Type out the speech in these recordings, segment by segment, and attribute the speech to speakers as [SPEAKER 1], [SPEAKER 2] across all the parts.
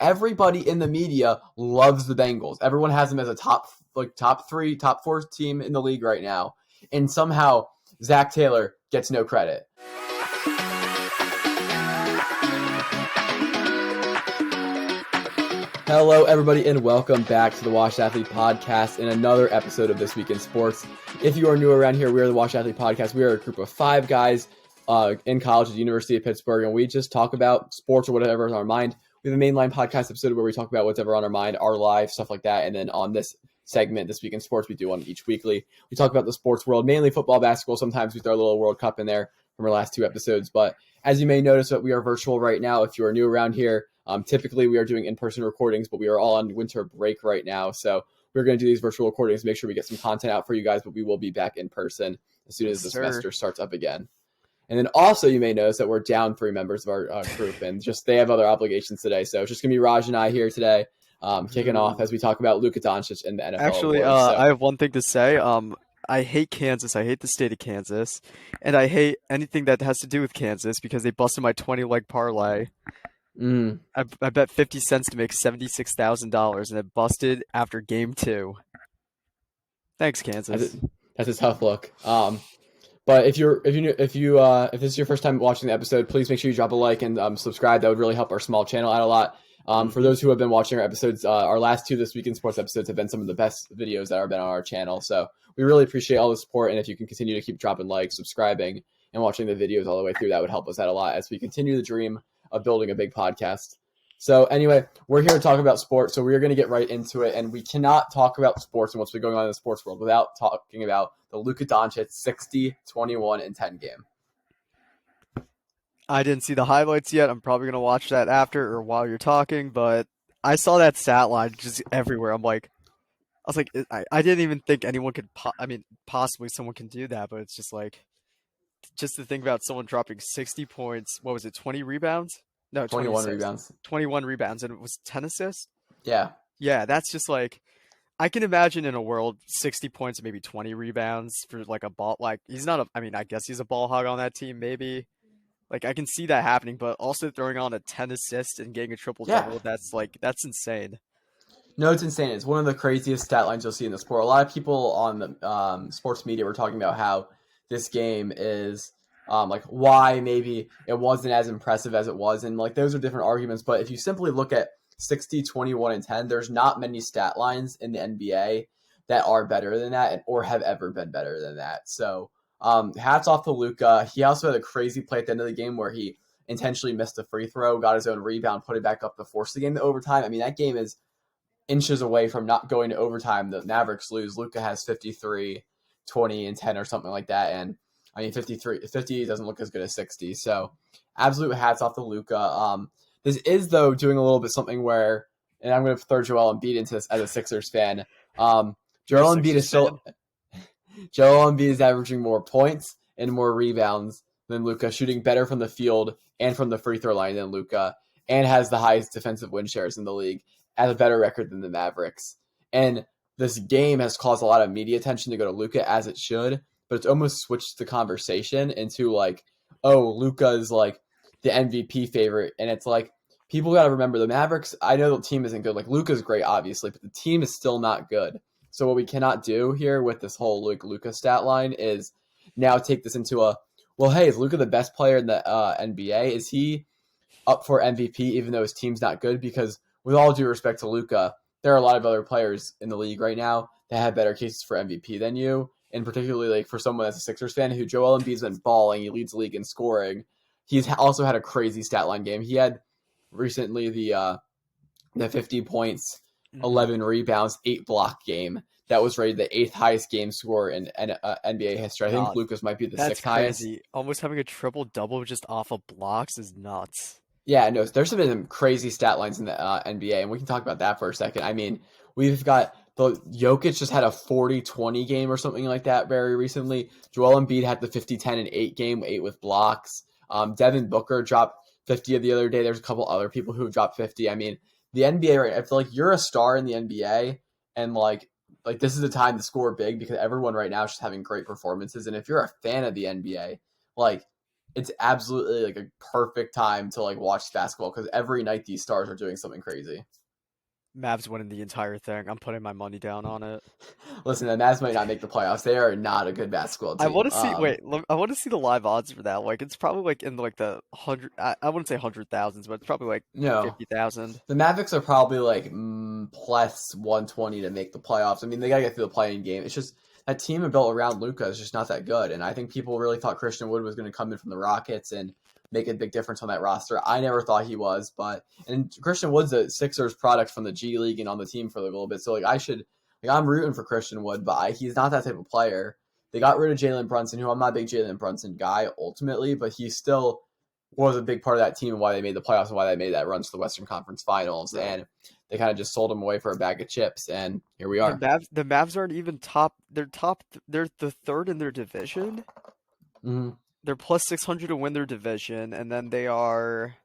[SPEAKER 1] everybody in the media loves the Bengals. Everyone has them as a top 3, top 4 team in the league right now. And somehow Zach Taylor gets no credit. Hello, everybody, and welcome back to the Washed Athlete Podcast and another episode of This Week in Sports. If you are new around here, we are the Washed Athlete Podcast. We are a group of 5 guys in college at the University of Pittsburgh, and we just talk about sports or whatever is on our mind. We have a mainline podcast episode where we talk about whatever on our mind, our life, stuff like that. And then on this segment, This Week in Sports, we do one each weekly. We talk about the sports world, mainly football, basketball. Sometimes we throw a little World Cup in there from our last 2 episodes. But as you may notice, that we are virtual right now. If you are new around here, typically we are doing in-person recordings, but we are all on winter break right now. So we're going to do these virtual recordings, make sure we get some content out for you guys, but we will be back in person as soon as the semester starts up again. And then also you may notice that we're down 3 members of our group, and just they have other obligations today. So it's just going to be Raj and I here today, kicking off as we talk about Luka Doncic and the NFL.
[SPEAKER 2] Actually,
[SPEAKER 1] awards,
[SPEAKER 2] I have one thing to say. I hate Kansas. I hate the state of Kansas. And I hate anything that has to do with Kansas because they busted my 20-leg parlay. I bet 50 cents to make $76,000, and it busted after game 2. Thanks, Kansas.
[SPEAKER 1] That's a tough look. But if this is your first time watching the episode, please make sure you drop a like and subscribe. That would really help our small channel out a lot. For those who have been watching our episodes, our last 2 This Week in Sports episodes have been some of the best videos that have been on our channel. So we really appreciate all the support, and if you can continue to keep dropping likes, subscribing, and watching the videos all the way through, that would help us out a lot as we continue the dream of building a big podcast. So anyway, we're here to talk about sports, so we're going to get right into it, and we cannot talk about sports and what's been going on in the sports world without talking about the Luka Doncic 60, 21, and 10 game.
[SPEAKER 2] I didn't see the highlights yet. I'm probably going to watch that after or while you're talking, but I saw that stat line just everywhere. I didn't even think anyone could, possibly someone can do that, but it's just like, just to think about someone dropping 60 points, what was it, 20 rebounds? No,
[SPEAKER 1] 21 rebounds.
[SPEAKER 2] 21 rebounds, and it was 10 assists?
[SPEAKER 1] Yeah.
[SPEAKER 2] Yeah, that's just like, I can imagine in a world 60 points and maybe 20 rebounds for like a ball. Like, I guess he's a ball hog on that team, maybe. Like, I can see that happening, but also throwing on a 10 assist and getting a triple-double, that's insane.
[SPEAKER 1] No, it's insane. It's one of the craziest stat lines you'll see in the sport. A lot of people on the sports media were talking about how this game is why maybe it wasn't as impressive as it was. And those are different arguments. But if you simply look at 60, 21, and 10, there's not many stat lines in the NBA that are better than that or have ever been better than that. So hats off to Luka. He also had a crazy play at the end of the game where he intentionally missed a free throw, got his own rebound, put it back up to force the game to overtime. I mean, that game is inches away from not going to overtime. The Mavericks lose. Luka has 53, 20, and 10 or something like that. And I mean, 50 doesn't look as good as 60. So absolute hats off to Luka. This is, though, doing a little bit something where, and I'm going to throw Joel Embiid into this as a Sixers fan. Joel Embiid is averaging more points and more rebounds than Luka, shooting better from the field and from the free throw line than Luka, and has the highest defensive win shares in the league, has a better record than the Mavericks. And this game has caused a lot of media attention to go to Luka, as it should, but it's almost switched the conversation into Luka is the MVP favorite. And it's people got to remember the Mavericks. I know the team isn't good. Luka's great, obviously, but the team is still not good. So what we cannot do here with this whole Luka stat line is now take this into hey, is Luka the best player in the NBA? Is he up for MVP even though his team's not good? Because with all due respect to Luka, there are a lot of other players in the league right now that have better cases for MVP than you. And particularly for someone that's a Sixers fan who Joel Embiid's been balling, he leads the league in scoring. He's also had a crazy stat line game. He had recently the 50 points, 11 rebounds, 8 block game. That was rated the 8th highest game score in NBA history. I think Luka's might be the 6th highest.
[SPEAKER 2] Crazy. Almost having a triple-double just off of blocks is nuts.
[SPEAKER 1] Yeah, no, there's been some crazy stat lines in the NBA, and we can talk about that for a second. I mean, we've got Jokic just had a 40-20 game or something like that very recently. Joel Embiid had the 50-10 and 8 game, 8 with blocks. Devin Booker dropped 50 the other day. There's a couple other people who have dropped 50. I mean, the NBA, right? I feel like you're a star in the NBA, and this is the time to score big because everyone right now is just having great performances. And if you're a fan of the NBA, it's absolutely like a perfect time to like watch basketball because every night these stars are doing something crazy.
[SPEAKER 2] Mavs winning the entire thing. I'm putting my money down on it.
[SPEAKER 1] Listen, the Mavs might not make the playoffs. They are not a good basketball
[SPEAKER 2] I want
[SPEAKER 1] team.
[SPEAKER 2] to see. I want to see the live odds for that. Like, it's probably like in like the hundred. I wouldn't say hundred thousands, but it's probably like
[SPEAKER 1] No,
[SPEAKER 2] 50,000.
[SPEAKER 1] the Mavericks are probably like plus 120 to make the playoffs. I mean, they gotta get through the playing game. It's just that team built around Luka is just not that good, and I think people really thought Christian Wood was going to come in from the Rockets and make a big difference on that roster. I never thought he was, and Christian Wood's a Sixers product from the G League and on the team for a little bit, so like I'm rooting for Christian Wood, but he's not that type of player. They got rid of Jalen Brunson, who I'm not a big Jalen Brunson guy ultimately, but he still was a big part of that team and why they made the playoffs and why they made that run to the Western Conference Finals.
[SPEAKER 2] Right.
[SPEAKER 1] And they kind of just sold him away for a bag of chips, and here we are.
[SPEAKER 2] The Mavs aren't even top. They're top. They're the third in their division.
[SPEAKER 1] Mm-hmm.
[SPEAKER 2] They're plus 600 to win their division, and then they are.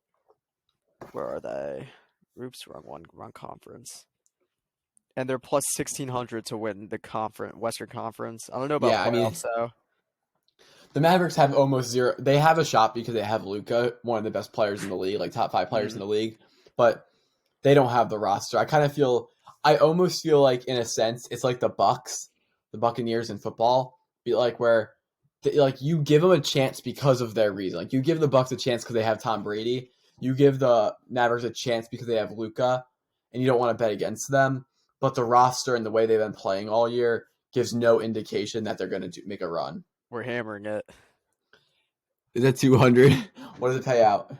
[SPEAKER 2] Where are they? Oops, wrong conference. And they're plus 1,600 to win the Western Conference. I don't know about
[SPEAKER 1] Yeah, I mean,
[SPEAKER 2] playoffs though.
[SPEAKER 1] the Mavericks have almost zero. They have a shot because they have Luka, one of the best players in the league, like top 5 players in the league, but they don't have the roster. I almost feel like in a sense it's like the Buccaneers in football, like where like you give them a chance because of their reason. Like you give the Bucks a chance because they have Tom Brady. You give the Mavericks a chance because they have Luka, and you don't want to bet against them. But the roster and the way they've been playing all year gives no indication that they're going to make a run.
[SPEAKER 2] We're hammering it.
[SPEAKER 1] Is that 200? What does it pay out?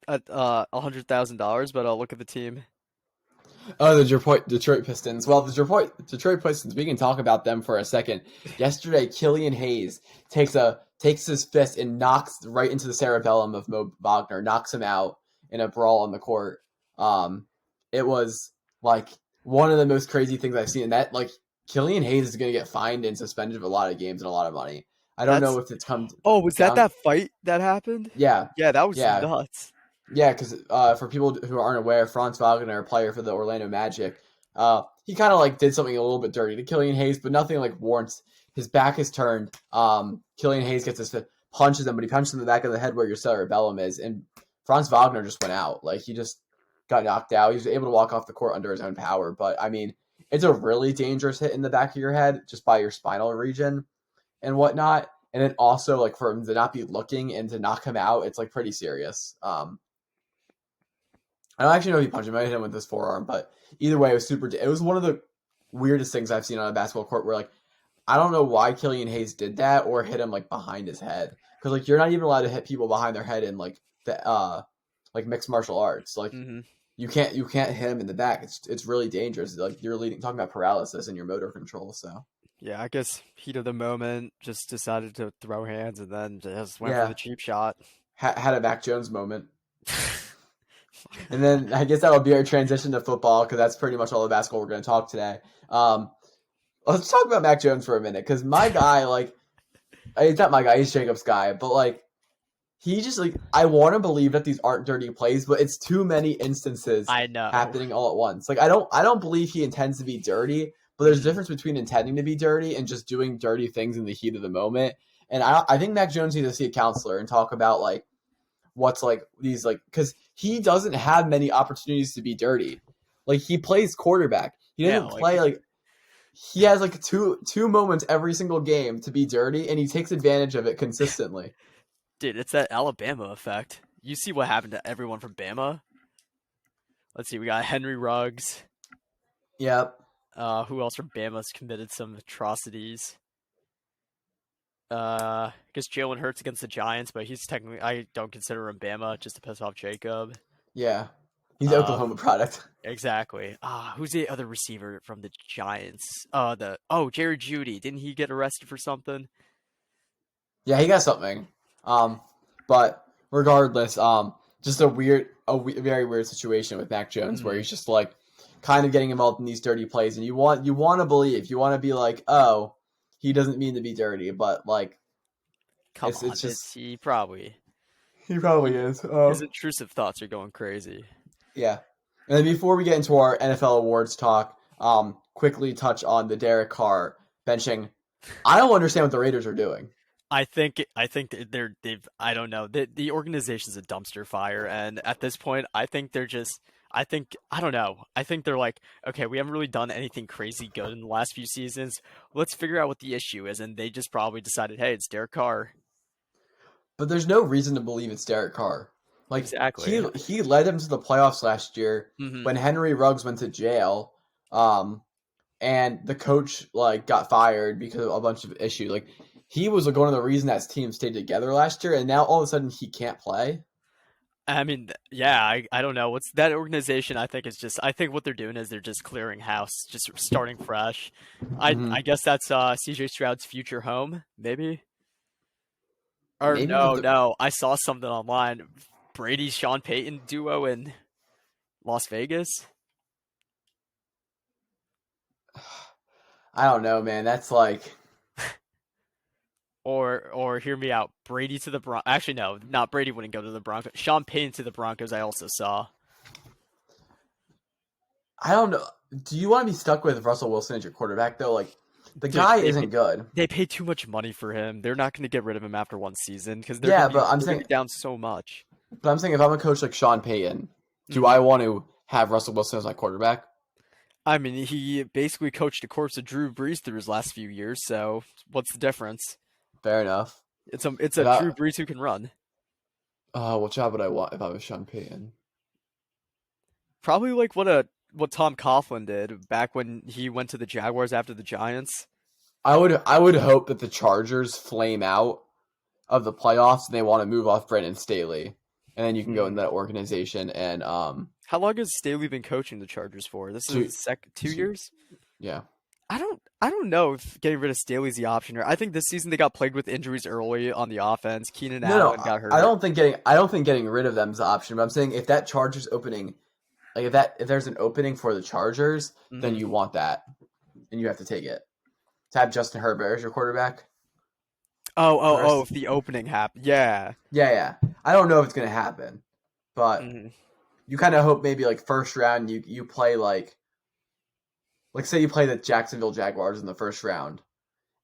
[SPEAKER 2] At $100,000, but I'll look at the team.
[SPEAKER 1] Oh, the Detroit Pistons. Well, the Detroit Pistons, we can talk about them for a second. Yesterday, Killian Hayes takes his fist and knocks right into the cerebellum of Mo Wagner, knocks him out in a brawl on the court. It was like one of the most crazy things I've seen. And that like Killian Hayes is going to get fined and suspended for a lot of games and a lot of money. I don't know if it's come.
[SPEAKER 2] Oh, was
[SPEAKER 1] down...
[SPEAKER 2] that fight that happened?
[SPEAKER 1] Yeah.
[SPEAKER 2] Yeah, that was nuts.
[SPEAKER 1] Yeah, because for people who aren't aware, Franz Wagner, a player for the Orlando Magic, he kind of like did something a little bit dirty to Killian Hayes, but nothing like warrants. His back is turned. Killian Hayes gets his fist, punches him, but he punches him in the back of the head where your cerebellum is, and Franz Wagner just went out. Like he just got knocked out. He was able to walk off the court under his own power, but I mean, it's a really dangerous hit in the back of your head, just by your spinal region and whatnot. And then also like for him to not be looking and to knock him out, it's like pretty serious. I don't actually know if he punched him. I hit him with his forearm, but either way, it was one of the weirdest things I've seen on a basketball court where like I don't know why Killian Hayes did that or hit him like behind his head, because like you're not even allowed to hit people behind their head in like the like mixed martial arts. Like you can't hit him in the back. It's really dangerous. Like you're talking about paralysis and your motor control. So
[SPEAKER 2] yeah, I guess heat of the moment, just decided to throw hands and then just went for the cheap shot.
[SPEAKER 1] Had a Mac Jones moment. And then I guess that would be our transition to football, because that's pretty much all the basketball we're going to talk today. Let's talk about Mac Jones for a minute, because my guy, like, he's not my guy, he's Jacob's guy, but like, he just like I want to believe that these aren't dirty plays, but it's too many instances happening all at once. Like I don't believe he intends to be dirty, but there's a difference between intending to be dirty and just doing dirty things in the heat of the moment. And I think Mac Jones needs to see a counselor and talk about like what's like these like, because he doesn't have many opportunities to be dirty. Like he plays quarterback. He doesn't play like he has like two moments every single game to be dirty, and he takes advantage of it consistently.
[SPEAKER 2] Dude, it's that Alabama effect. You see what happened to everyone from Bama? Let's see, we got Henry Ruggs.
[SPEAKER 1] Yep.
[SPEAKER 2] Who else from Bama's committed some atrocities? I guess Jalen Hurts against the Giants, but he's technically, I don't consider him Bama, just to piss off Jacob.
[SPEAKER 1] Yeah. He's an Oklahoma product.
[SPEAKER 2] Exactly. Who's the other receiver from the Giants? Jerry Jeudy. Didn't he get arrested for something?
[SPEAKER 1] Yeah, he got something. But regardless, just a very weird situation with Mac Jones where he's just like kind of getting involved in these dirty plays, and you want to believe, you want to be like, oh, he doesn't mean to be dirty, but like, it's just
[SPEAKER 2] he probably
[SPEAKER 1] is.
[SPEAKER 2] His intrusive thoughts are going crazy.
[SPEAKER 1] Yeah, and then before we get into our NFL awards talk, quickly touch on the Derek Carr benching. I don't understand what the Raiders are doing.
[SPEAKER 2] they've I don't know. The organization's a dumpster fire, and at this point I think they're just I don't know. I think they're like, okay, we haven't really done anything crazy good in the last few seasons. Let's figure out what the issue is, and they just probably decided, hey, it's Derek Carr.
[SPEAKER 1] But there's no reason to believe it's Derek Carr. Like
[SPEAKER 2] Exactly.
[SPEAKER 1] he led them to the playoffs last year
[SPEAKER 2] Hmm.
[SPEAKER 1] when Henry Ruggs went to jail. And the coach like got fired because of a bunch of issues. Like he was one of the reason that team stayed together last year, and now all of a sudden he can't play.
[SPEAKER 2] I mean, yeah, I don't know. What's that organization? I think is just I think what they're doing is they're just clearing house, just starting fresh. I
[SPEAKER 1] Mm-hmm.
[SPEAKER 2] guess that's CJ Stroud's future home, maybe. Or
[SPEAKER 1] Maybe, but
[SPEAKER 2] no, I saw something online. Brady Sean Payton duo in Las Vegas.
[SPEAKER 1] I don't know, man. That's like
[SPEAKER 2] Or hear me out. Brady to the Broncos. Actually, no, not Brady wouldn't go to the Broncos. Sean Payton to the Broncos. I also saw.
[SPEAKER 1] I don't know. Do you want to be stuck with Russell Wilson as your quarterback though? Like the
[SPEAKER 2] Dude,
[SPEAKER 1] guy isn't good.
[SPEAKER 2] they paid too much money for him. They're not going to get rid of him after one season because
[SPEAKER 1] Yeah, but
[SPEAKER 2] they're gonna be down so much.
[SPEAKER 1] I'm saying if I'm a coach like Sean Payton, do
[SPEAKER 2] Hmm.
[SPEAKER 1] I want to have Russell Wilson as my quarterback?
[SPEAKER 2] I mean, he basically coached the corpse of Drew Brees through his last few years. So what's the difference?
[SPEAKER 1] Fair enough.
[SPEAKER 2] It's
[SPEAKER 1] If
[SPEAKER 2] a Drew
[SPEAKER 1] I,
[SPEAKER 2] Brees who can run.
[SPEAKER 1] what job would I want if I was Sean Payton?
[SPEAKER 2] Probably like what Tom Coughlin did back when he went to the Jaguars after the Giants.
[SPEAKER 1] I would hope that the Chargers flame out of the playoffs and they want to move off Brandon Staley, and then you can go in
[SPEAKER 2] Hmm.
[SPEAKER 1] that organization and
[SPEAKER 2] How long has Staley been coaching the Chargers for? This is
[SPEAKER 1] two,
[SPEAKER 2] his second 2 years.
[SPEAKER 1] yeah.
[SPEAKER 2] I don't know if getting rid of Staley's the option here. I think this season they got plagued with injuries early on the offense. Keenan
[SPEAKER 1] No, no,
[SPEAKER 2] Allen got
[SPEAKER 1] I
[SPEAKER 2] hurt.
[SPEAKER 1] don't think getting rid of them is the option. But I'm saying if that Chargers opening, like if there's an opening for the Chargers, then
[SPEAKER 2] Hmm.
[SPEAKER 1] you want that, and you have to take it. To have Justin Herbert as your quarterback
[SPEAKER 2] Oh!
[SPEAKER 1] first,
[SPEAKER 2] If the opening happened, yeah.
[SPEAKER 1] yeah, yeah. I don't know if it's gonna happen, but
[SPEAKER 2] Hmm.
[SPEAKER 1] you kind of hope maybe like first round you play like say you play the Jacksonville Jaguars in the first round,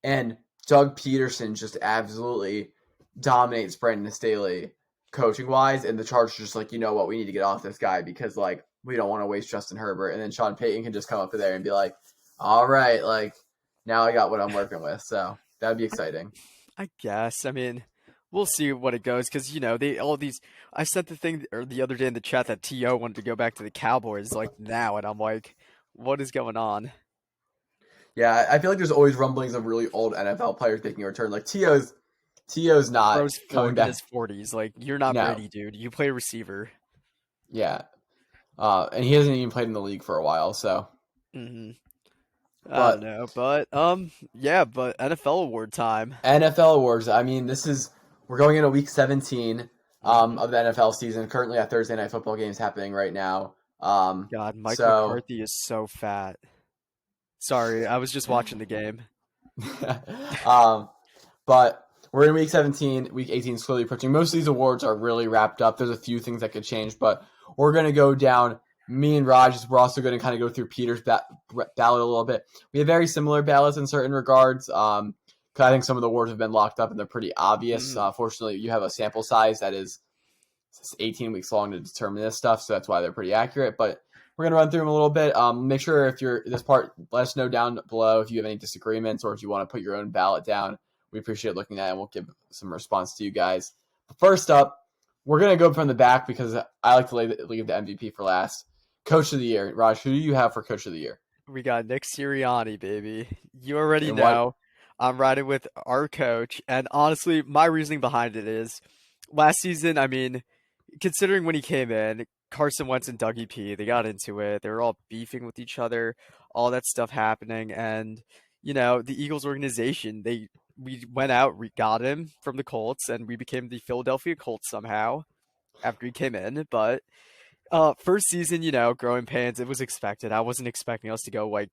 [SPEAKER 1] and Doug Peterson just absolutely dominates Brandon Staley coaching wise, and the Chargers just like, you know what, we need to get off this guy because like we don't want to waste Justin Herbert, and then Sean Payton can just come up to there and be like, all right, like now I got what I'm working with, so that'd be exciting.
[SPEAKER 2] I guess. I mean, we'll see what it goes because they all these. I sent the thing or the other day in the chat that To wanted to go back to the Cowboys like now, and I'm like, what is going on?
[SPEAKER 1] Yeah, I feel like there's always rumblings of really old NFL players making a return. Like To's not
[SPEAKER 2] Bro's
[SPEAKER 1] coming
[SPEAKER 2] in his
[SPEAKER 1] back.
[SPEAKER 2] 40s. Like you're not
[SPEAKER 1] No,
[SPEAKER 2] Brady, dude. You play receiver.
[SPEAKER 1] yeah, and he hasn't even played in the league for a while. So,
[SPEAKER 2] Hmm. I don't
[SPEAKER 1] but
[SPEAKER 2] know, but yeah, but NFL award time.
[SPEAKER 1] NFL awards. I mean, we're going into week 17
[SPEAKER 2] Hmm.
[SPEAKER 1] of the NFL season. Currently, a Thursday night football games happening right now.
[SPEAKER 2] God, Mike
[SPEAKER 1] So,
[SPEAKER 2] McCarthy is so fat. Sorry, I was just watching the game.
[SPEAKER 1] um, but we're in week 17. Week 18 is slowly approaching. Most of these awards are really wrapped up. There's a few things that could change, but we're going to go down. Me and Raj, we're also going to kind of go through Peter's ballot a little bit. We have very similar ballots in certain regards. 'Cause I think some of the awards have been locked up and they're pretty obvious.
[SPEAKER 2] Hmm.
[SPEAKER 1] Fortunately, you have a sample size that is 18 weeks long to determine this stuff, so that's why they're pretty accurate. But we're gonna run through them a little bit. Make sure if you're this part, let us know down below if you have any disagreements or if you want to put your own ballot down. We appreciate looking at it, and we'll give some response to you guys. But first up, we're gonna go from the back because I like to leave the MVP for last. Coach of the year, Raj. Who do you have for Coach of the year?
[SPEAKER 2] We got Nick Sirianni, baby. You already
[SPEAKER 1] And what?
[SPEAKER 2] know. I'm riding with our coach, and honestly, my reasoning behind it is last season, I mean, considering when he came in, Carson Wentz and Dougie P, they got into it. They were all beefing with each other, all that stuff happening, and the Eagles organization, we went out, we got him from the Colts, and we became the Philadelphia Colts somehow after he came in. But first season, growing pains, it was expected. I wasn't expecting us to go like,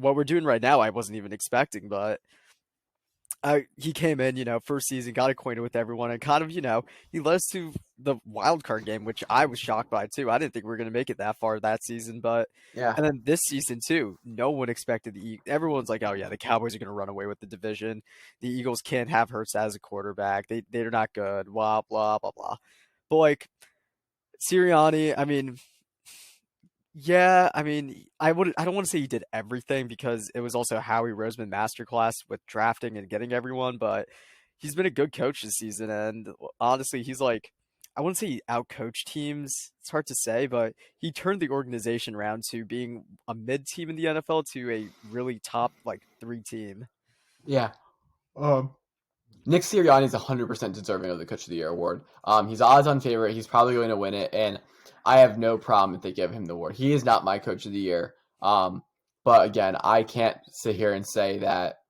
[SPEAKER 2] what we're doing right now. I wasn't even expecting, but He came in, first season, got acquainted with everyone, and kind of, he led us to the wild card game, which I was shocked by too. I didn't think we were going to make it that far that season, but
[SPEAKER 1] Yeah.
[SPEAKER 2] and then this season too, no one expected everyone's like, oh yeah, the Cowboys are going to run away with the division. The Eagles can't have Hurts as a quarterback. They're not good. Blah blah blah blah. But like Sirianni, I mean, yeah, I mean, I don't want to say he did everything because it was also Howie Roseman masterclass with drafting and getting everyone, but he's been a good coach this season, and honestly, he's like, I wouldn't say he outcoached teams. It's hard to say, but he turned the organization around to being a mid team in the NFL to a really top like 3 team.
[SPEAKER 1] Yeah. Um, Nick Sirianni is 100% deserving of the Coach of the Year award. He's odds-on favorite. He's probably going to win it, and I have no problem if they give him the award. He is not my Coach of the Year. But again, I can't sit here and say that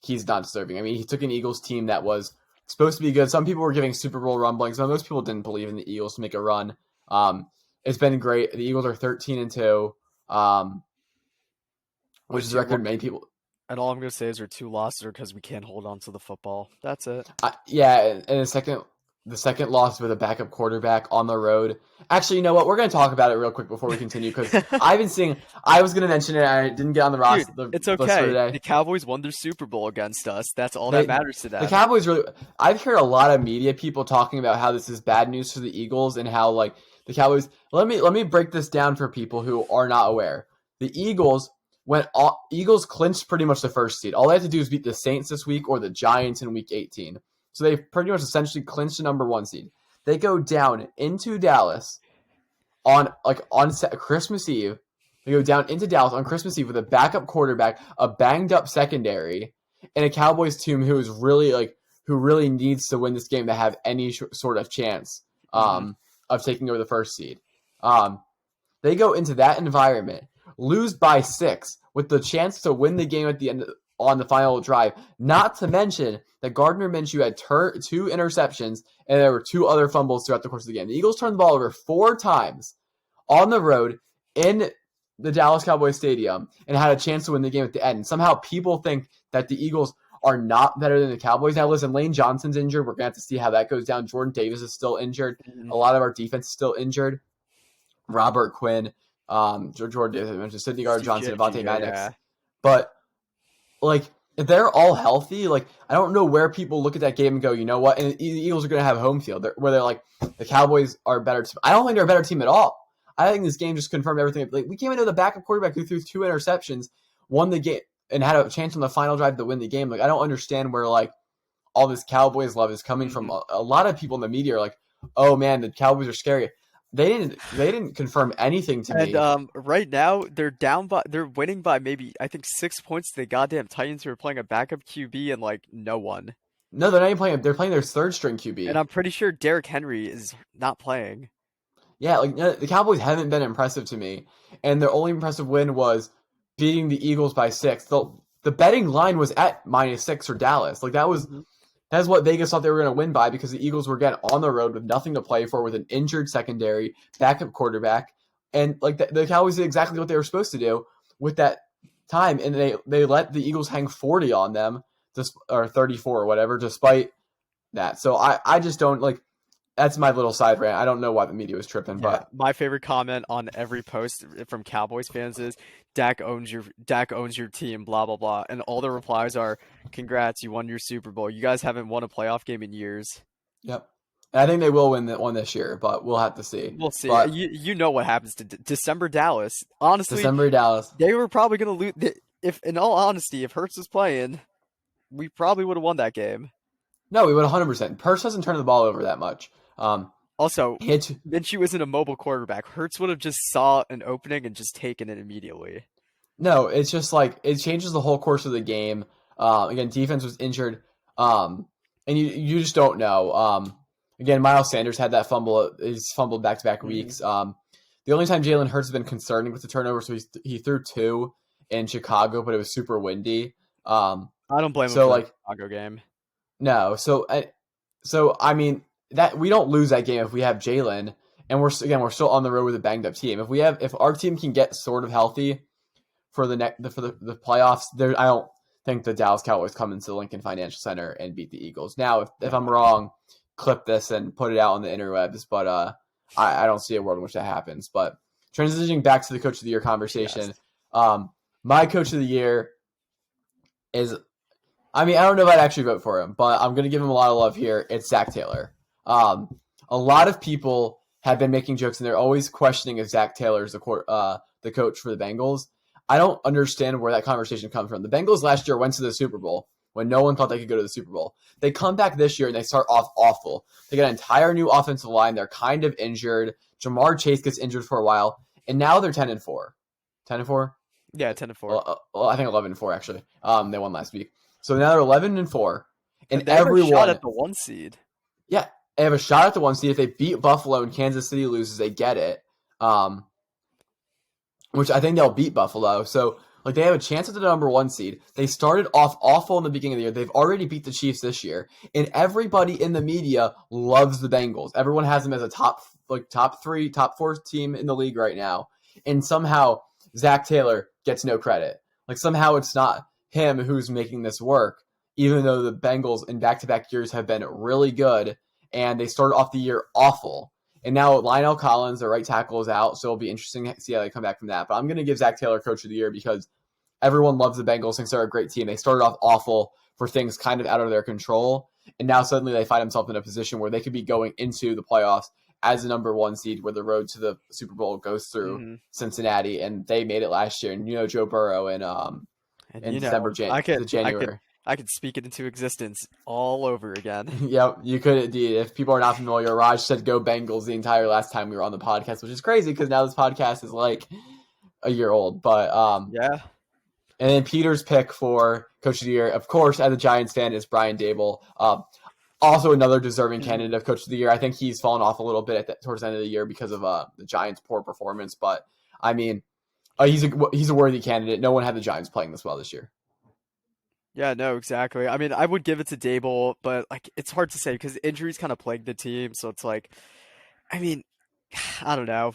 [SPEAKER 1] he's not deserving. I mean, he took an Eagles team that was supposed to be good. Some people were giving Super Bowl rumblings. Most people didn't believe in the Eagles to make a run. It's been great. The Eagles are 13-2, which is a record many people.
[SPEAKER 2] And all I'm going to say is our 2 losses are because we can't hold on to the football. That's it.
[SPEAKER 1] Yeah, and the second loss with a backup quarterback on the road. Actually, you know what? We're going to talk about it real quick before we continue because I've been seeing. I was going to mention it. I didn't get on the roster.
[SPEAKER 2] Dude, it's okay. The Cowboys won their Super Bowl against us. That's all that matters to them.
[SPEAKER 1] The Cowboys really. I've heard a lot of media people talking about how this is bad news for the Eagles and how like the Cowboys. Let me break this down for people who are not aware. The Eagles clinched pretty much the first seed. All they had to do is beat the Saints this week or the Giants in week 18. So they pretty much essentially clinched the number 1 seed. They go down into Dallas on Christmas Eve. They go down into Dallas on Christmas Eve with a backup quarterback, a banged up secondary, and a Cowboys team who really needs to win this game to have any sort of chance of taking over the first seed. They go into that environment, lose by 6 with the chance to win the game at the end on the final drive. Not to mention that Gardner Minshew had 2 interceptions and there were 2 other fumbles throughout the course of the game. The Eagles turned the ball over 4 times on the road in the Dallas Cowboys Stadium and had a chance to win the game at the end. Somehow people think that the Eagles are not better than the Cowboys. Now listen, Lane Johnson's injured. We're going to have to see how that goes down. Jordan Davis is still injured. A lot of our defense is still injured. Robert Quinn, Jordan Davis, I mentioned Sidney Gardner-Johnson, Avonte Maddox. Yeah. But like, if they're all healthy, like, I don't know where people look at that game and go, you know what? And the Eagles are going to have home field where they're like, the Cowboys are a better team. I don't think they're a better team at all. I think this game just confirmed everything. Like, we came into the backup quarterback who threw 2 interceptions, won the game, and had a chance on the final drive to win the game. Like, I don't understand where, like, all this Cowboys love is coming from. A lot of people in the media are like, oh, man, the Cowboys are scary. They didn't confirm anything to me.
[SPEAKER 2] And right now they're winning by maybe I think 6 points to the goddamn Titans who are playing a backup QB and like no one.
[SPEAKER 1] No, they're not even playing. They're playing their 3rd string QB.
[SPEAKER 2] And I'm pretty sure Derrick Henry is not playing.
[SPEAKER 1] Yeah, like the Cowboys haven't been impressive to me, and their only impressive win was beating the Eagles by 6. The betting line was at -6 for Dallas. Like that was. That's what Vegas thought they were going to win by because the Eagles were again on the road with nothing to play for, with an injured secondary, backup quarterback, and like the Cowboys did exactly what they were supposed to do with that time, and they let the Eagles hang 40 on them, or 34 or whatever, despite that. So I just don't like. That's my little side rant. I don't know why the media was tripping, but
[SPEAKER 2] my favorite comment on every post from Cowboys fans is Dak owns your team, blah blah blah, and all the replies are, "Congrats, you won your Super Bowl. You guys haven't won a playoff game in years."
[SPEAKER 1] Yep, and I think they will win that one this year, but we'll have to see.
[SPEAKER 2] We'll see. But, you know what happens to December Dallas? Honestly,
[SPEAKER 1] December Dallas.
[SPEAKER 2] They were probably going to lose. If, in all honesty, if Hurts was playing, we probably would have won that game.
[SPEAKER 1] No, we would 100%. Hurts doesn't turn the ball over that much.
[SPEAKER 2] Also, Minshew isn't a mobile quarterback. Hurts would have just saw an opening and just taken it immediately.
[SPEAKER 1] No, it's just like it changes the whole course of the game. Again, defense was injured, and you just don't know. Again, Miles Sanders had that fumble. He's fumbled back-to-back weeks. The only time Jalen Hurts has been concerning with the turnover, so he threw 2 in Chicago, but it was super windy.
[SPEAKER 2] I don't blame him for the Chicago game.
[SPEAKER 1] No, so I mean. That we don't lose that game if we have Jalen, and we're still on the road with a banged up team. If our team can get sort of healthy for the playoffs, think the Dallas Cowboys come into the Lincoln Financial Center and beat the Eagles. Now, if I'm wrong, clip this and put it out on the interwebs, but I don't see a world in which that happens. But transitioning back to the Coach of the Year conversation, my Coach of the Year is, I don't know if I'd actually vote for him, but I'm going to give him a lot of love here. It's Zach Taylor. A lot of people have been making jokes, and they're always questioning if Zach Taylor is the coach for the Bengals. I don't understand where that conversation comes from. The Bengals last year went to the Super Bowl when no one thought they could go to the Super Bowl. They come back this year and they start off awful. They get an entire new offensive line. They're kind of injured. Jamar Chase gets injured for a while, and now they're 10-4. 10-4?
[SPEAKER 2] Yeah, 10-4.
[SPEAKER 1] Well, I think 11-4 actually. They won last week, so now they're 11-4, and
[SPEAKER 2] they have
[SPEAKER 1] everyone
[SPEAKER 2] a shot at the 1 seed.
[SPEAKER 1] Yeah, they have a shot at the 1 seed. If they beat Buffalo and Kansas City loses, they get it. Which I think they'll beat Buffalo. So, they have a chance at the number 1 seed. They started off awful in the beginning of the year. They've already beat the Chiefs this year. And everybody in the media loves the Bengals. Everyone has them as a top 3, top 4 team in the league right now. And somehow, Zach Taylor gets no credit. Somehow it's not him who's making this work, even though the Bengals in back-to-back years have been really good. And they started off the year awful. And now Lionel Collins, their right tackle, is out, so it'll be interesting to see how they come back from that. But I'm going to give Zach Taylor Coach of the Year because everyone loves the Bengals, thinks they're a great team. They started off awful for things kind of out of their control, and now suddenly they find themselves in a position where they could be going into the playoffs as the number 1 seed, where the road to the Super Bowl goes through Cincinnati, and they made it last year. And Joe Burrow in January.
[SPEAKER 2] I could speak it into existence all over again.
[SPEAKER 1] Yep, you could indeed. If people are not familiar, Raj said go Bengals the entire last time we were on the podcast, which is crazy because now this podcast is a year old. But
[SPEAKER 2] yeah.
[SPEAKER 1] And then Peter's pick for Coach of the Year, of course, as a Giants fan, is Brian Dable. Also another deserving candidate of Coach of the Year. I think he's fallen off a little bit towards the end of the year because of the Giants' poor performance. But, he's a worthy candidate. No one had the Giants playing this well this year.
[SPEAKER 2] Yeah, no, exactly. I would give it to Dable, but it's hard to say because injuries kind of plagued the team. So it's I don't know.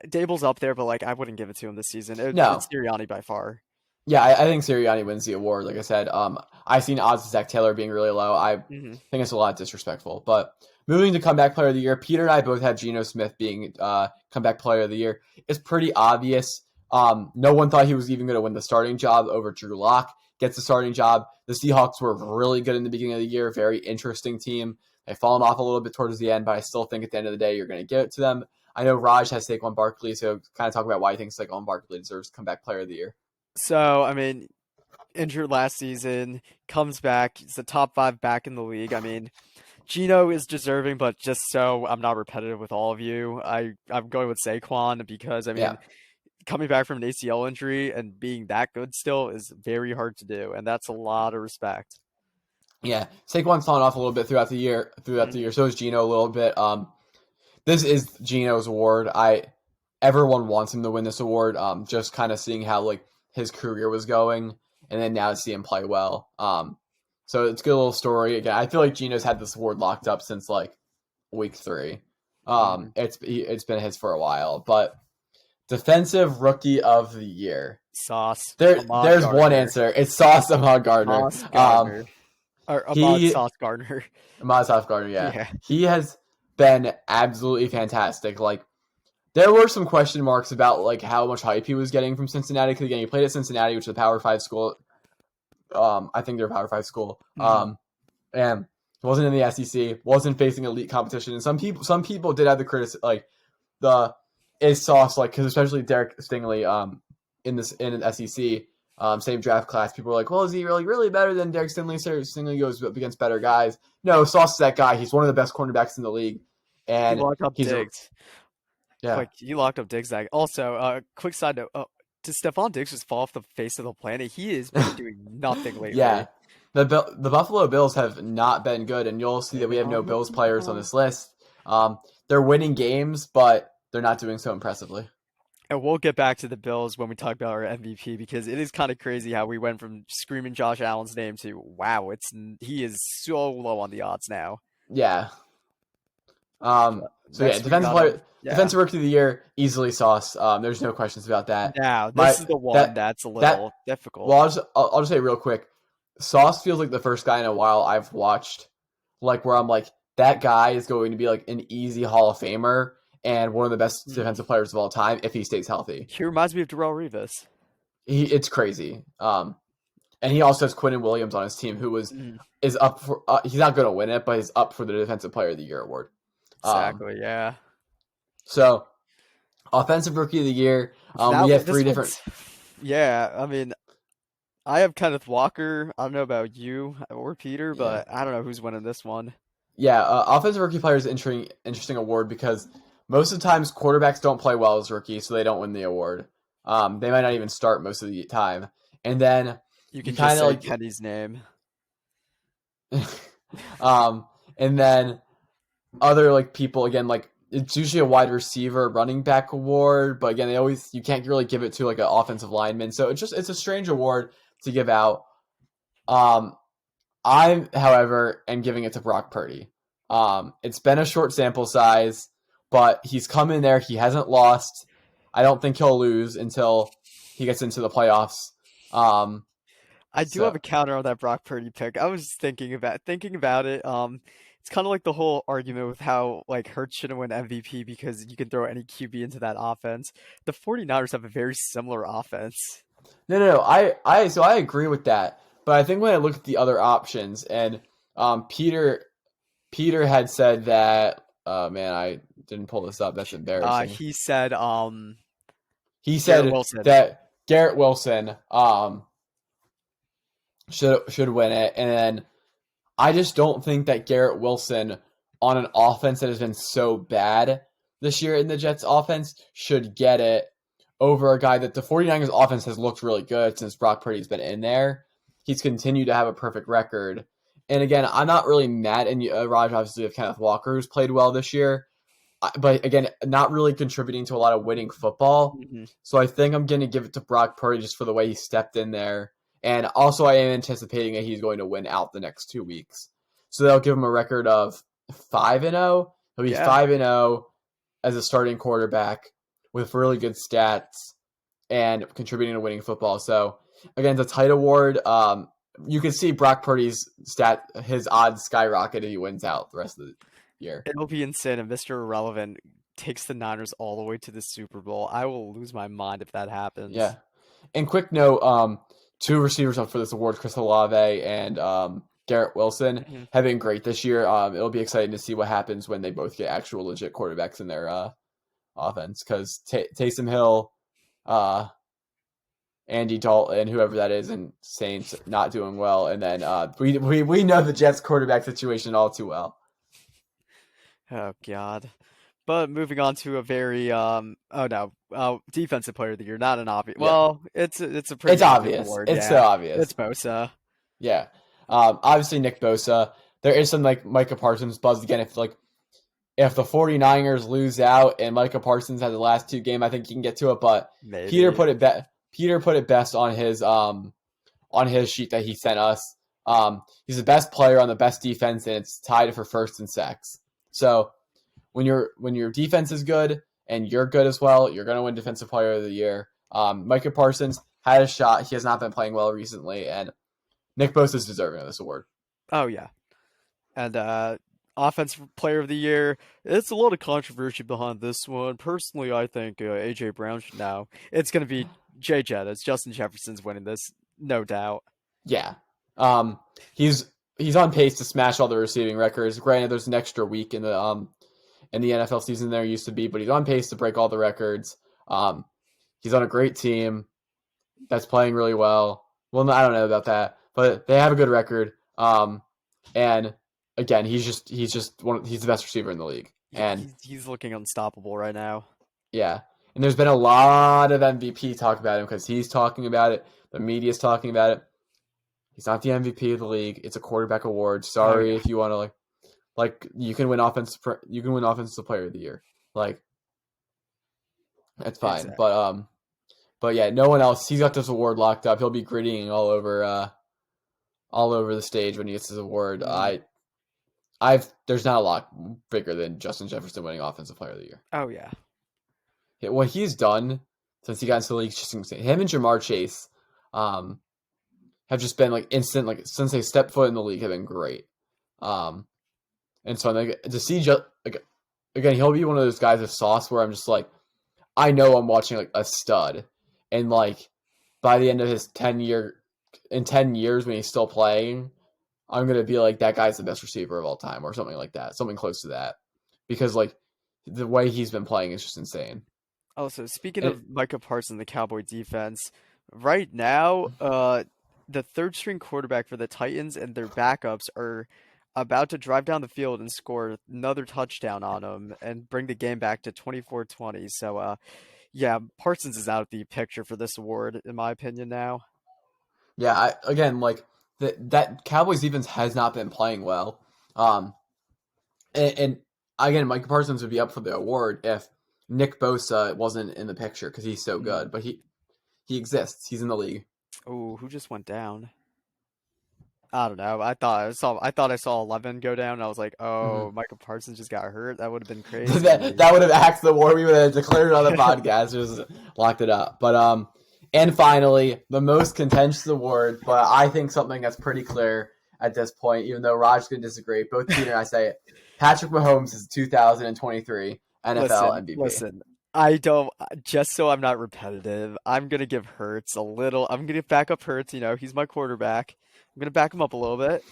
[SPEAKER 2] Dable's up there, but I wouldn't give it to him this season. It's Sirianni by far.
[SPEAKER 1] Yeah, I think Sirianni wins the award. Like I said, I've seen odds of Zach Taylor being really low. I think it's a lot disrespectful. But moving to comeback player of the year, Peter and I both had Geno Smith being comeback player of the year. It's pretty obvious. No one thought he was even going to win the starting job over Drew Lock. Gets the starting job. The Seahawks were really good in the beginning of the year. Very interesting team. They've fallen off a little bit towards the end, but I still think at the end of the day, you're going to give it to them. I know Raj has Saquon Barkley, so kind of talk about why he thinks Saquon Barkley deserves comeback player of the year.
[SPEAKER 2] So, injured last season, comes back. He's the top 5 back in the league. Geno is deserving, but just so I'm not repetitive with all of you, I'm going with Saquon because, coming back from an ACL injury and being that good still is very hard to do, and that's a lot of respect.
[SPEAKER 1] Yeah, Saquon's fallen off a little bit throughout the year. So is Geno a little bit. This is Geno's award. Everyone wants him to win this award. Just kind of seeing how his career was going, and then now to see him play well. So it's a good little story. Again, I feel like Geno's had this award locked up since week 3. It's been his for a while, but. Defensive Rookie of the Year.
[SPEAKER 2] Sauce.
[SPEAKER 1] There's one answer. It's Sauce Ahmad Gardner.
[SPEAKER 2] Sauce Gardner. Or Ahmad Sauce Gardner.
[SPEAKER 1] Ahmad Sauce Gardner, yeah. He has been absolutely fantastic. There were some question marks about how much hype he was getting from Cincinnati. Because again, he played at Cincinnati, which is a Power 5 school. I think they're a Power 5 school. And wasn't in the SEC. Wasn't facing elite competition. And some people did have the criticism, is Sauce because especially Derek Stingley in an SEC same draft class, people were like, well, is he really better than Derek Stingley? Stingley goes up against better guys. No, Sauce is that guy. He's one of the best cornerbacks in the league, and
[SPEAKER 2] he locked up Diggs.
[SPEAKER 1] Yeah,
[SPEAKER 2] he locked up Diggs. Also, quick side note: does Stephon Diggs just fall off the face of the planet? He has been doing nothing lately.
[SPEAKER 1] Yeah, the Buffalo Bills have not been good, and you'll see that we have no Bills players on this list. They're winning games, but they're not doing so impressively.
[SPEAKER 2] And we'll get back to the Bills when we talk about our MVP because it is kind of crazy how we went from screaming Josh Allen's name to wow, he is so low on the odds now.
[SPEAKER 1] Yeah. Defensive Rookie of the Year, easily Sauce. There's no questions about that.
[SPEAKER 2] Now this is the one that's a little difficult.
[SPEAKER 1] Well, I'll just say real quick. Sauce feels like the first guy in a while I've watched, like where I'm like, that guy is going to be like an easy Hall of Famer and one of the best
[SPEAKER 2] Hmm.
[SPEAKER 1] defensive players of all time if he stays healthy.
[SPEAKER 2] He reminds me of Darrell Revis.
[SPEAKER 1] It's crazy. And he also has Quinnen Williams on his team, who
[SPEAKER 2] Mhm.
[SPEAKER 1] is up for. He's not going to win it, but he's up for the Defensive Player of the Year award.
[SPEAKER 2] Exactly. Yeah.
[SPEAKER 1] So Offensive Rookie of the Year.
[SPEAKER 2] Now
[SPEAKER 1] We have
[SPEAKER 2] this
[SPEAKER 1] three different.
[SPEAKER 2] one's. Yeah. I mean, I have Kenneth Walker. I don't know about you or Peter,
[SPEAKER 1] Yeah,
[SPEAKER 2] but I don't know who's winning this one.
[SPEAKER 1] yeah. Offensive Rookie Player is an interesting award because most of the times quarterbacks don't play well as rookies, so they don't win the award. They might not even start most of the time, and then
[SPEAKER 2] You
[SPEAKER 1] you
[SPEAKER 2] can just
[SPEAKER 1] kind of
[SPEAKER 2] say
[SPEAKER 1] like,
[SPEAKER 2] Kenny's name.
[SPEAKER 1] and then other like people again like it's usually a wide receiver running back award, but again you can't really give it to like an offensive lineman, so it's a strange award to give out. I however am giving it to Brock Purdy. It's been a short sample size, but he's come in there, he hasn't lost. I don't think he'll lose until he gets into the playoffs. um
[SPEAKER 2] I do have
[SPEAKER 1] so
[SPEAKER 2] a counter on that Brock Purdy pick. I was thinking about it. It's kind of like the whole argument with how like Hurts shouldn't win MVP because you can throw any QB into that offense. The 49ers have a very similar offense.
[SPEAKER 1] no, I agree with that, but I think when I look at the other options and Peter had said that. Man, I didn't pull this up. That's embarrassing.
[SPEAKER 2] He said
[SPEAKER 1] He
[SPEAKER 2] Garrett
[SPEAKER 1] said
[SPEAKER 2] Wilson.
[SPEAKER 1] that Garrett Wilson should win it, and then I just don't think that Garrett Wilson on an offense that has been so bad this year in the Jets offense should get it over a guy that the 49ers offense has looked really good since Brock Purdy's been in there. He's continued to have a perfect record. And again, I'm not really mad. And Raj obviously have Kenneth Walker, who's played well this year, but again, not really contributing to a lot of winning football.
[SPEAKER 2] Mhm.
[SPEAKER 1] So I think I'm going to give it to Brock Purdy just for the way he stepped in there. And also, I am anticipating that he's going to win out the next 2 weeks. So they'll give him a record of 5-0. He'll be
[SPEAKER 2] Yeah,
[SPEAKER 1] 5-0 as a starting quarterback with really good stats and contributing to winning football. So again, the tight award, you can see Brock Purdy's his odds skyrocket if he wins out the rest of the year.
[SPEAKER 2] it'll be insane if Mr. Irrelevant takes the Niners all the way to the Super Bowl. I will lose my mind if that happens.
[SPEAKER 1] Yeah. And quick note, two receivers up for this award, Chris Olave and Garrett Wilson,
[SPEAKER 2] Mhm.
[SPEAKER 1] have been great this year. It'll be exciting to see what happens when they both get actual legit quarterbacks in their offense. Because Taysom Hill, Andy Dalton, whoever that is, and Saints not doing well, and then we know the Jets quarterback situation all too well.
[SPEAKER 2] Oh God. But moving on to a very oh no, defensive player of the year, not an obvious.
[SPEAKER 1] Yeah,
[SPEAKER 2] Well, it's a pretty
[SPEAKER 1] it's
[SPEAKER 2] obvious
[SPEAKER 1] obvious.
[SPEAKER 2] award,
[SPEAKER 1] It's so
[SPEAKER 2] yeah.
[SPEAKER 1] obvious.
[SPEAKER 2] It's Bosa.
[SPEAKER 1] Yeah. Obviously Nick Bosa. There is some like Micah Parsons buzz again. If the 49ers lose out and Micah Parsons has the last two games, I think he can get to it. But Peter
[SPEAKER 2] Maybe.
[SPEAKER 1] put it Peter put it best on his sheet that he sent us. He's the best player on the best defense, and it's tied for first in sacks. So when your defense is good and you're good as well, you're gonna win Defensive Player of the Year. Micah Parsons had a shot. He has not been playing well recently, and Nick Bosa is deserving of this award.
[SPEAKER 2] Oh yeah. And offensive player of the year, it's a lot of controversy behind this one. Personally, I think AJ Brown should now. It's going to be Jay Jettis. Justin Jefferson's winning this, no doubt.
[SPEAKER 1] Yeah. He's on pace to smash all the receiving records. Granted, there's an extra week in the NFL season there used to be, but he's on pace to break all the records. He's on a great team that's playing really well. Well, I don't know about that, but they have a good record. And again, he's the best receiver in the league. And
[SPEAKER 2] He's looking unstoppable right now.
[SPEAKER 1] yeah, and there's been a lot of MVP talk about him because he's talking about it. The media's talking about it. He's not the MVP of the league. It's a quarterback award.
[SPEAKER 2] Oh
[SPEAKER 1] Sorry
[SPEAKER 2] yeah,
[SPEAKER 1] if you want to you can win offensive player of the year. Like that's fine.
[SPEAKER 2] exactly.
[SPEAKER 1] But yeah, no one else. He's got this award locked up. He'll be grittying all over the stage when he gets his award.
[SPEAKER 2] Mhm.
[SPEAKER 1] There's not a lot bigger than Justin Jefferson winning offensive player of the year.
[SPEAKER 2] Oh yeah,
[SPEAKER 1] What he's done since he got into the league is just insane. Him and Jamar Chase, have just been like instant, like since they stepped foot in the league, have been great. And so like to see just like again, he'll be one of those guys of sauce where I'm just like, I know I'm watching like a stud, and like by the end of his 10 years when he's still playing, I'm gonna be like that guy's the best receiver of all time or something like that, something close to that, because like the way he's been playing is just insane.
[SPEAKER 2] Also, speaking
[SPEAKER 1] And
[SPEAKER 2] of Micah Parsons, the Cowboy defense, right now, the third string quarterback for the Titans and their backups are about to drive down the field and score another touchdown on them and bring the game back to 24-20. So, yeah, Parsons is out of the picture for this award, in my opinion, now.
[SPEAKER 1] yeah, again like that Cowboys defense has not been playing well. Um, and again, Micah Parsons would be up for the award if Nick Bosa wasn't in the picture because he's so good. But he exists. He's in the league.
[SPEAKER 2] Oh, who just went down? I don't know. I thought I saw 11 go down. And I was like,
[SPEAKER 1] Mm-hmm.
[SPEAKER 2] oh, Michael Parsons just got hurt. That would have been crazy.
[SPEAKER 1] that would have axed the war. We would have declared it on the podcast. Just locked it up. But and finally, the most contentious award, but I think something that's pretty clear at this point, even though Raj could disagree. Both Peter and I say it. Patrick Mahomes is 2023 NFL MVP.
[SPEAKER 2] Listen. I don't. Just so I'm not repetitive, I'm gonna give Hurts a little. I'm gonna back up Hurts. You know, he's my quarterback. I'm gonna back him up a little bit.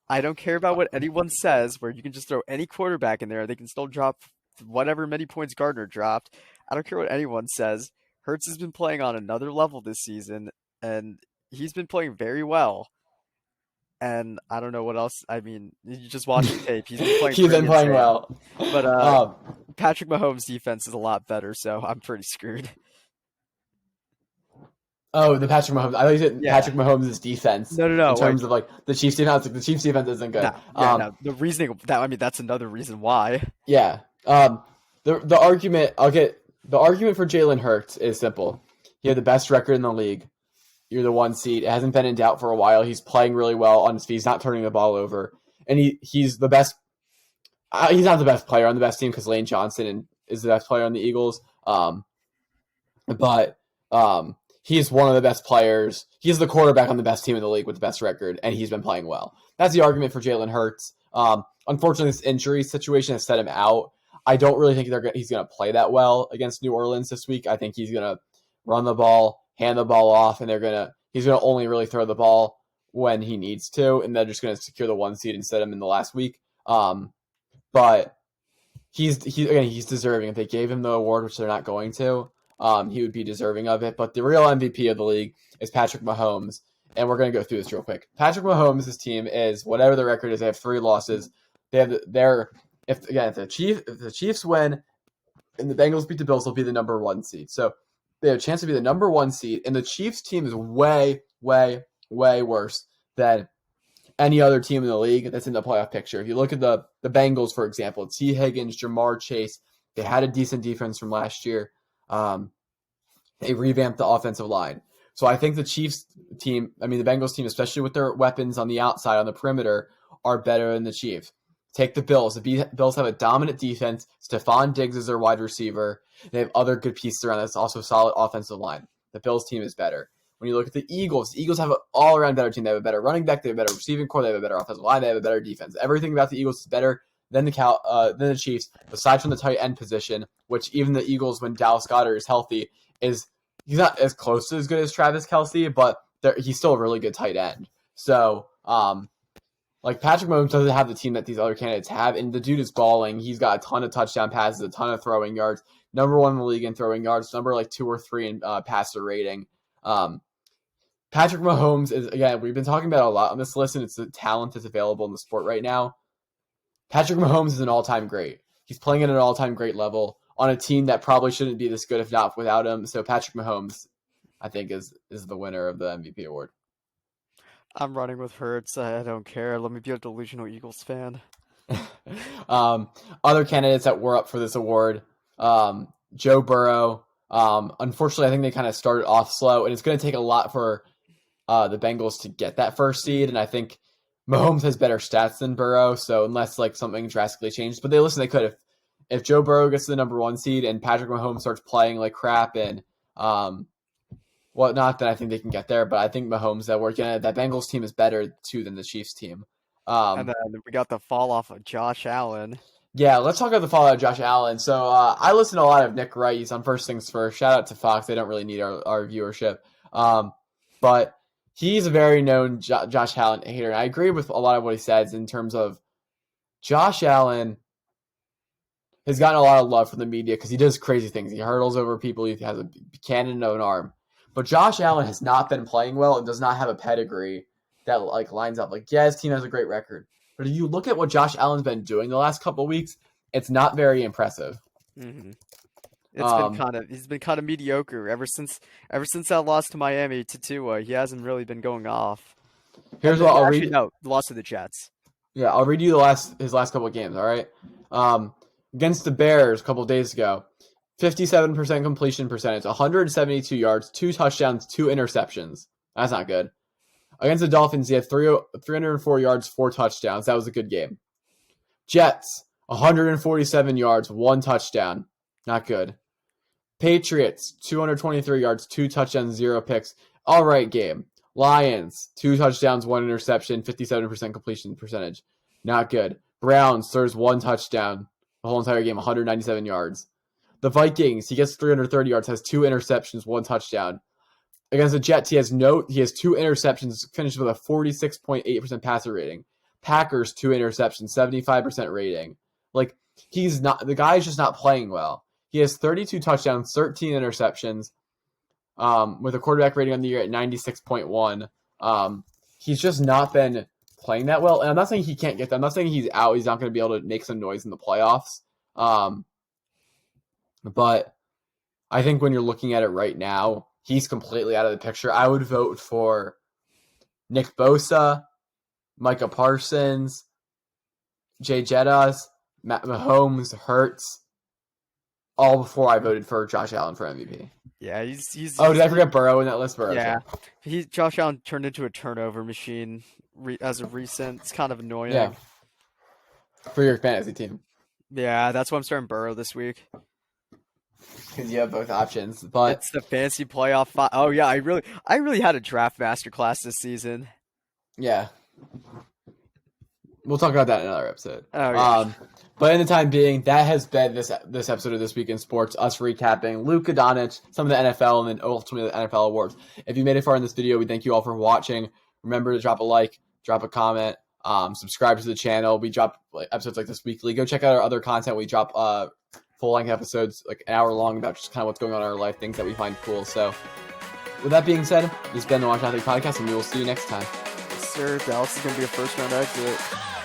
[SPEAKER 2] I don't care about what anyone says, where you can just throw any quarterback in there. They can still drop whatever many points Gardner dropped. I don't care what anyone says. Hurts has been playing on another level this season, and he's been playing very well. And I don't know what else. I mean, you just watch the tape. He's been playing
[SPEAKER 1] He's
[SPEAKER 2] pretty
[SPEAKER 1] been playing
[SPEAKER 2] insane.
[SPEAKER 1] well.
[SPEAKER 2] But
[SPEAKER 1] Um,
[SPEAKER 2] Patrick Mahomes' defense is a lot better, so I'm pretty screwed.
[SPEAKER 1] Oh, the Patrick Mahomes. I thought you said
[SPEAKER 2] Yeah.
[SPEAKER 1] Patrick Mahomes' defense
[SPEAKER 2] No,
[SPEAKER 1] in
[SPEAKER 2] like
[SPEAKER 1] terms of like the Chiefs defense. Like, the Chiefs defense isn't good.
[SPEAKER 2] no. The reasoning that I mean, that's another reason why.
[SPEAKER 1] Yeah. The argument the argument for Jalen Hurts is simple. He had the best record in the league. You're the 1 seed. It hasn't been in doubt for a while. He's playing really well on his feet. He's not turning the ball over, and he's the best. He's not the best player on the best team because Lane Johnson is the best player on the Eagles. But he's one of the best players. He's the quarterback on the best team in the league with the best record, and he's been playing well. That's the argument for Jalen Hurts. Unfortunately, this injury situation has set him out. I don't really think he's going to play that well against New Orleans this week. I think he's going to run the ball, hand the ball off, and he's going to only really throw the ball when he needs to, and they're just going to secure the 1 seed and set him in the last week. But he's deserving. If they gave him the award, which they're not going to, he would be deserving of it. But the real MVP of the league is Patrick Mahomes, and we're going to go through this real quick. Patrick Mahomes' team is whatever the record is. They have 3 losses. If the Chiefs win and the Bengals beat the Bills, they'll be the number 1 seed. So they have a chance to be the number 1 seed, and the Chiefs team is way, way, way worse than any other team in the league that's in the playoff picture. If you look at the Bengals, for example, T. Higgins, Jamar Chase, they had a decent defense from last year. They revamped the offensive line. So I think the Bengals team, especially with their weapons on the outside, on the perimeter, are better than the Chiefs. Take the Bills. The Bills have a dominant defense. Stephon Diggs is their wide receiver. They have other good pieces around that's also solid offensive line. The Bills team is better. When you look at the Eagles have an all-around better team. They have a better running back. They have a better receiving core. They have a better offensive line. They have a better defense. Everything about the Eagles is better than the Chiefs, aside from the tight end position, which even the Eagles, when Dallas Goedert is healthy, he's not as close to as good as Travis Kelce, but he's still a really good tight end. So, Patrick Mahomes doesn't have the team that these other candidates have, and the dude is balling. He's got a ton of touchdown passes, a ton of throwing yards. Number 1 in the league in throwing yards, number 2 or 3 in passer rating. Patrick Mahomes is, again, we've been talking about it a lot on this list, and it's the talent that's available in the sport right now. Patrick Mahomes is an all-time great. He's playing at an all-time great level on a team that probably shouldn't be this good if not without him. So Patrick Mahomes, I think, is the winner of the MVP award.
[SPEAKER 2] I'm running with Hurts. I don't care. Let me be a delusional Eagles fan.
[SPEAKER 1] Other candidates that were up for this award, Joe Burrow. Unfortunately, I think they kind of started off slow, and it's going to take a lot for the Bengals to get that 1st seed, and I think Mahomes has better stats than Burrow, so unless something drastically changed, but they could if Joe Burrow gets to the number 1 seed and Patrick Mahomes starts playing like crap and whatnot, then I think they can get there. But I think Mahomes, that Bengals team is better too than the Chiefs team.
[SPEAKER 2] And then we got the fall off of Josh Allen.
[SPEAKER 1] Yeah, let's talk about the fallout of Josh Allen. So I listen to a lot of Nick Wright. He's on First Things First. Shout out to Fox. They don't really need our viewership. But he's a very known Josh Allen hater. And I agree with a lot of what he says in terms of Josh Allen has gotten a lot of love from the media because he does crazy things. He hurdles over people. He has a cannon of an arm. But Josh Allen has not been playing well and does not have a pedigree that like lines up. Like, yeah, his team has a great record. But if you look at what Josh Allen's been doing the last couple of weeks, it's not very impressive.
[SPEAKER 2] Mm-hmm. He's been kind of mediocre ever since that loss to Miami to Tua. He hasn't really been going off.
[SPEAKER 1] Here's what I'll read.
[SPEAKER 2] No, the loss to the Jets.
[SPEAKER 1] Yeah, I'll read you his last couple of games. All right, against the Bears a couple of days ago, 57% completion percentage, 172 yards, 2 touchdowns, 2 interceptions. That's not good. Against the Dolphins, he had 304 yards, 4 touchdowns. That was a good game. Jets, 147 yards, 1 touchdown. Not good. Patriots, 223 yards, 2 touchdowns, 0 picks. All right game. Lions, 2 touchdowns, 1 interception, 57% completion percentage. Not good. Browns throws 1 touchdown the whole entire game, 197 yards. The Vikings, he gets 330 yards, has 2 interceptions, 1 touchdown. Against the Jets, he has 2 interceptions, finished with a 46.8% passer rating. Packers, 2 interceptions, 75% rating. Like, the guy's just not playing well. He has 32 touchdowns, 13 interceptions, with a quarterback rating on the year at 96.1. He's just not been playing that well. And I'm not saying he can't get that. I'm not saying he's out. He's not going to be able to make some noise in the playoffs. But I think when you're looking at it right now, he's completely out of the picture. I would vote for Nick Bosa, Micah Parsons, Jay Jettas, Matt Mahomes, Hurts, all before I voted for Josh Allen for MVP.
[SPEAKER 2] Yeah, he's.
[SPEAKER 1] Oh, did I forget Burrow in that list? Burrow.
[SPEAKER 2] Yeah, Josh Allen turned into a turnover machine as of recent. It's kind of annoying.
[SPEAKER 1] Yeah. For your fantasy team.
[SPEAKER 2] Yeah, that's why I'm starting Burrow this week.
[SPEAKER 1] Because you have both options, but
[SPEAKER 2] it's the fantasy playoff. Oh yeah, I really had a draft masterclass this season.
[SPEAKER 1] Yeah, we'll talk about that in another episode.
[SPEAKER 2] Oh yeah.
[SPEAKER 1] But in the time being, that has been this episode of This Week in Sports, us recapping Luka Doncic, some of the NFL, and then ultimately the NFL awards. If you made it far in this video, we thank you all for watching. Remember to drop a like, drop a comment, subscribe to the channel. We drop episodes like this weekly. Go check out our other content. We drop full-length episodes, like an hour long, about just kind of what's going on in our life, things that we find cool. So with that being said, this has been the Watch Athlete Podcast, and we will see you next time.
[SPEAKER 2] Yes, sir. Dallas is going to be a first-round exit.